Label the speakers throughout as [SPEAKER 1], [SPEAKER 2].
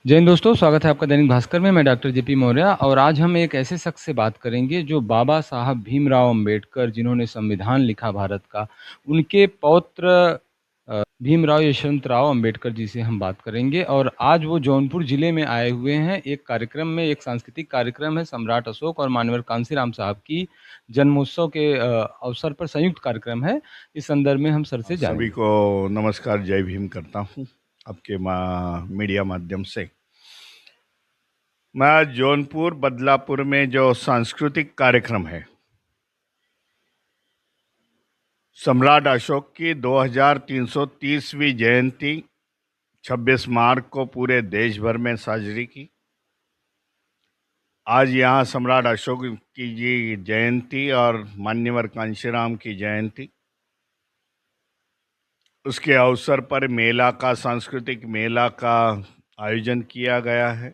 [SPEAKER 1] जय हिंद दोस्तों, स्वागत है आपका दैनिक भास्कर में। मैं डॉक्टर जेपी मौर्य और आज हम एक ऐसे शख्स से बात करेंगे जो बाबा साहब भीमराव अंबेडकर, जिन्होंने संविधान लिखा भारत का, उनके पौत्र भीमराव यशवंतराव अंबेडकर जी से हम बात करेंगे। और आज वो जौनपुर जिले में आए हुए हैं एक कार्यक्रम में। एक सांस्कृतिक कार्यक्रम है, सम्राट अशोक और मानवर कांसीराम साहब की जन्मोत्सव के अवसर पर संयुक्त कार्यक्रम है। इस संदर्भ में हम सर से
[SPEAKER 2] सभी
[SPEAKER 1] जानेंगे।
[SPEAKER 2] को नमस्कार, जय भीम करता हूँ आपके मीडिया माध्यम से। मैं आज जौनपुर बदलापुर में जो सांस्कृतिक कार्यक्रम है, सम्राट अशोक की 2330वीं जयंती 26 मार्च को पूरे देश भर में साजरी की। आज यहाँ सम्राट अशोक की जी जयंती और मान्यवर कांशीराम की जयंती, उसके अवसर पर सांस्कृतिक मेला का आयोजन किया गया है।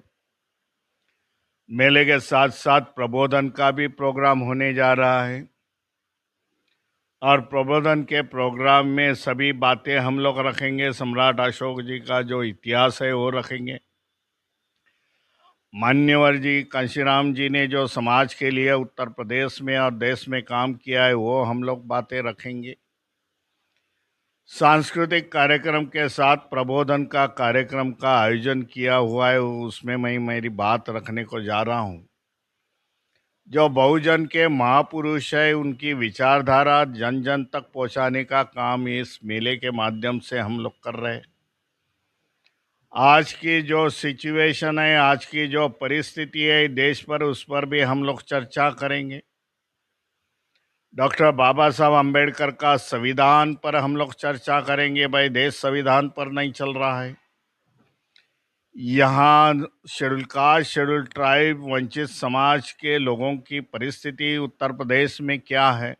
[SPEAKER 2] मेले के साथ साथ प्रबोधन का भी प्रोग्राम होने जा रहा है और प्रबोधन के प्रोग्राम में सभी बातें हम लोग रखेंगे। सम्राट अशोक जी का जो इतिहास है वो रखेंगे। मान्यवर जी कांशीराम जी ने जो समाज के लिए उत्तर प्रदेश में और देश में काम किया है वो हम लोग बातें रखेंगे। सांस्कृतिक कार्यक्रम के साथ प्रबोधन का कार्यक्रम का आयोजन किया हुआ है, उसमें मैं मेरी बात रखने को जा रहा हूँ। जो बहुजन के महापुरुष है, उनकी विचारधारा जन जन तक पहुंचाने का काम इस मेले के माध्यम से हम लोग कर रहे हैं। आज की जो सिचुएशन है, आज की जो परिस्थिति है देश पर, उस पर भी हम लोग चर्चा करेंगे। डॉक्टर बाबा साहब अम्बेडकर का संविधान पर हम लोग चर्चा करेंगे। भाई, देश संविधान पर नहीं चल रहा है। यहाँ शेड्यूल कास्ट, शेड्यूल ट्राइब, वंचित समाज के लोगों की परिस्थिति उत्तर प्रदेश में क्या है,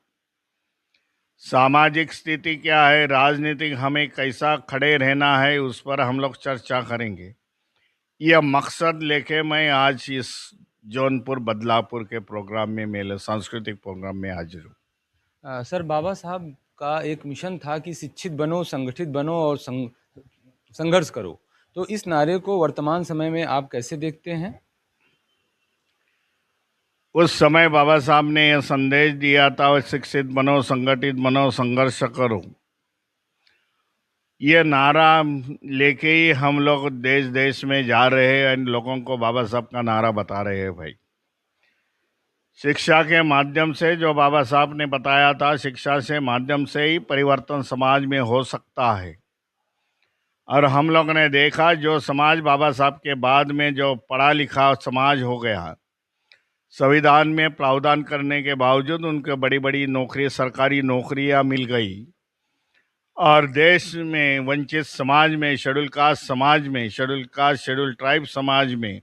[SPEAKER 2] सामाजिक स्थिति क्या है, राजनीतिक हमें कैसा खड़े रहना है, उस पर हम लोग चर्चा करेंगे। यह मकसद लेके मैं आज इस जौनपुर बदलापुर के प्रोग्राम में, मेले सांस्कृतिक प्रोग्राम में हाजिर हूँ।
[SPEAKER 1] सर, बाबा साहब का एक मिशन था कि शिक्षित बनो, संगठित बनो और संघर्ष करो। तो इस नारे को वर्तमान समय में आप कैसे देखते हैं?
[SPEAKER 2] उस समय बाबा साहब ने यह संदेश दिया था, शिक्षित बनो, संगठित बनो, संघर्ष करो। ये नारा लेके ही हम लोग देश देश में जा रहे हैं, इन लोगों को बाबा साहब का नारा बता रहे हैं। भाई, शिक्षा के माध्यम से, जो बाबा साहब ने बताया था, शिक्षा से माध्यम से ही परिवर्तन समाज में हो सकता है। और हम लोग ने देखा, जो समाज बाबा साहब के बाद में जो पढ़ा लिखा समाज हो गया, संविधान में प्रावधान करने के बावजूद उनको बड़ी बड़ी नौकरी, सरकारी नौकरियां मिल गई। और देश में वंचित समाज में, शेड्यूल कास्ट समाज में, शेड्यूल कास्ट, शेड्यूल ट्राइब समाज में,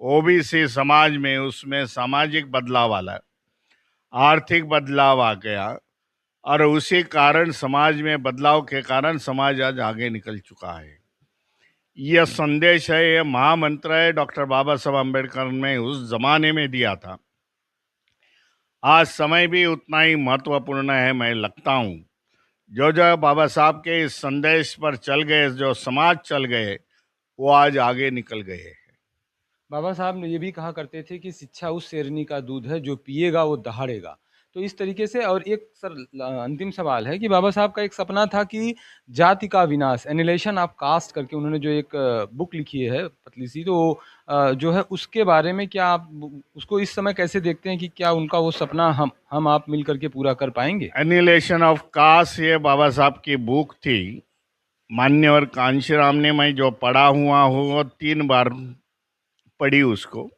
[SPEAKER 2] ओबीसी समाज में, उसमें सामाजिक बदलाव आला, आर्थिक बदलाव आ गया। और उसी कारण, समाज में बदलाव के कारण समाज आज आगे निकल चुका है। यह संदेश है, यह महामंत्र है, डॉक्टर बाबा साहब अम्बेडकर ने उस जमाने में दिया था। आज समय भी उतना ही महत्वपूर्ण है। मैं लगता हूँ जो जो बाबा साहब के इस संदेश पर चल गए, जो समाज चल गए, वो आज आगे निकल गए हैं।
[SPEAKER 1] बाबा साहब ने ये भी कहा करते थे कि शिक्षा उस शेरनी का दूध है जो पिएगा वो दहाड़ेगा। तो इस तरीके से। और एक सर, अंतिम सवाल है कि बाबा साहब का एक सपना था कि जाति का विनाश, एनिलेशन ऑफ कास्ट करके उन्होंने जो एक बुक लिखी है पतली सी, तो जो है उसके बारे में क्या आप उसको इस समय कैसे देखते हैं कि क्या उनका वो सपना हम आप मिल करके पूरा कर पाएंगे?
[SPEAKER 2] एनिलेशन ऑफ कास्ट, ये बाबा साहब की बुक थी। मान्यवर कांशीराम ने, मैं जो पढ़ा हुआ हूँ, वो 3 बार पढ़ी उसको।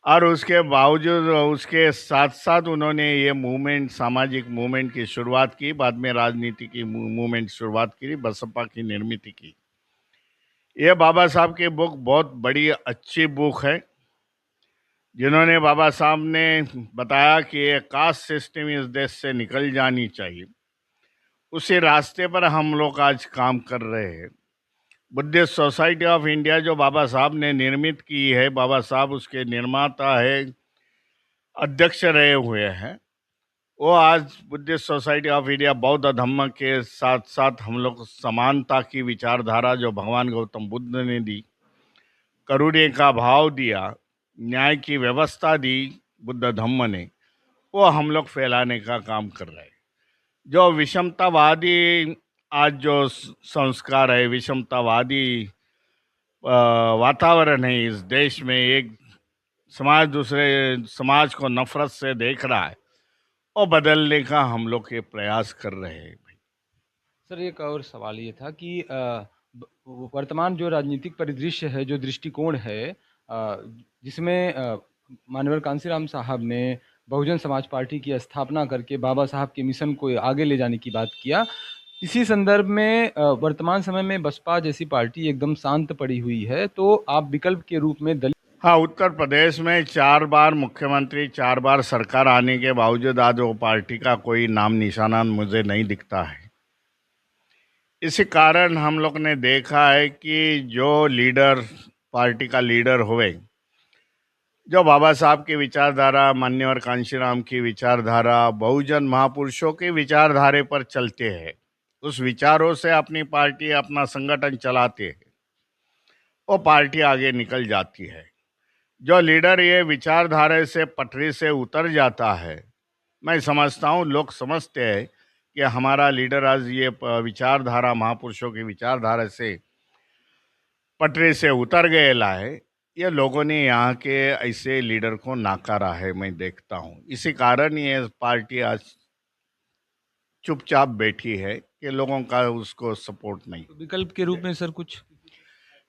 [SPEAKER 2] और उसके बावजूद, उसके साथ साथ उन्होंने ये मूवमेंट, सामाजिक मूवमेंट की शुरुआत की। बाद में राजनीति की मूवमेंट शुरुआत की, बसपा की निर्मित की। ये बाबा साहब की बुक बहुत बड़ी अच्छी बुक है, जिन्होंने बाबा साहब ने बताया कि ये कास्ट सिस्टम इस देश से निकल जानी चाहिए। उसी रास्ते पर हम लोग आज काम कर रहे हैं। बुद्धिस्ट सोसाइटी ऑफ इंडिया जो बाबा साहब ने निर्मित की है, बाबा साहब उसके निर्माता है, अध्यक्ष रहे हुए हैं, वो आज बुद्धिस्ट सोसाइटी ऑफ इंडिया बौद्ध धम्म के साथ साथ हम लोग समानता की विचारधारा जो भगवान गौतम बुद्ध ने दी, करुणे का भाव दिया, न्याय की व्यवस्था दी बुद्ध धम्म ने, वो हम लोग फैलाने का काम कर रहे हैं। जो विषमतावादी आज जो संस्कार है, विषमतावादी वातावरण है इस देश में, एक समाज दूसरे समाज को नफरत से देख रहा है, और बदलने का हम लोग ये प्रयास कर रहे हैं।
[SPEAKER 1] सर, एक और सवाल ये था कि वर्तमान जो राजनीतिक परिदृश्य है, जो दृष्टिकोण है, जिसमें माननीय कांसीराम साहब ने बहुजन समाज पार्टी की स्थापना करके बाबा साहब के मिशन को आगे ले जाने की बात किया, इसी संदर्भ में वर्तमान समय में बसपा जैसी पार्टी एकदम शांत पड़ी हुई है, तो आप विकल्प के रूप में दलित।
[SPEAKER 2] हाँ, उत्तर प्रदेश में 4 बार मुख्यमंत्री, 4 बार सरकार आने के बावजूद आज वो पार्टी का कोई नाम निशाना मुझे नहीं दिखता है। इसी कारण हम लोग ने देखा है कि जो लीडर, पार्टी का लीडर हुए, जो बाबा साहब की विचारधारा, मान्यवर कांशीराम की विचारधारा, बहुजन महापुरुषों की विचारधारे पर चलते हैं, उस विचारों से अपनी पार्टी, अपना संगठन चलाते हैं, वो पार्टी आगे निकल जाती है। जो लीडर ये विचारधारा से पटरी से उतर जाता है, मैं समझता हूँ, लोग समझते हैं कि हमारा लीडर आज ये विचारधारा, महापुरुषों की विचारधारा से पटरी से उतर गया है, ये लोगों ने यहाँ के ऐसे लीडर को नाकारा है, मैं देखता हूँ। इसी कारण ये पार्टी आज चुपचाप बैठी है कि लोगों का उसको सपोर्ट नहीं।
[SPEAKER 1] विकल्प के रूप में सर कुछ?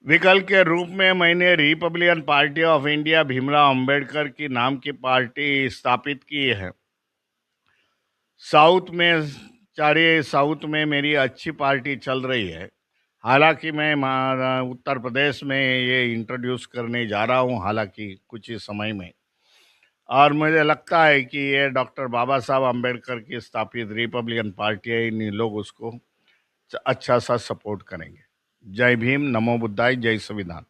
[SPEAKER 2] विकल्प के रूप में मैंने Republican party of India, Bhimrao Ambedkar की नाम की पार्टी स्थापित की है। साउथ में, चारे साउथ में मेरी अच्छी पार्टी चल रही है। हालांकि मैं उत्तर प्रदेश में ये इंट्रोड्यूस करने जा रहा हूँ, हालांकि कुछ ही समय में, और मुझे लगता है कि ये डॉक्टर बाबा साहब अम्बेडकर की स्थापित रिपब्लिकन पार्टी है, इन लोग उसको अच्छा सा सपोर्ट करेंगे। जय भीम, नमो बुद्धाय, जय संविधान।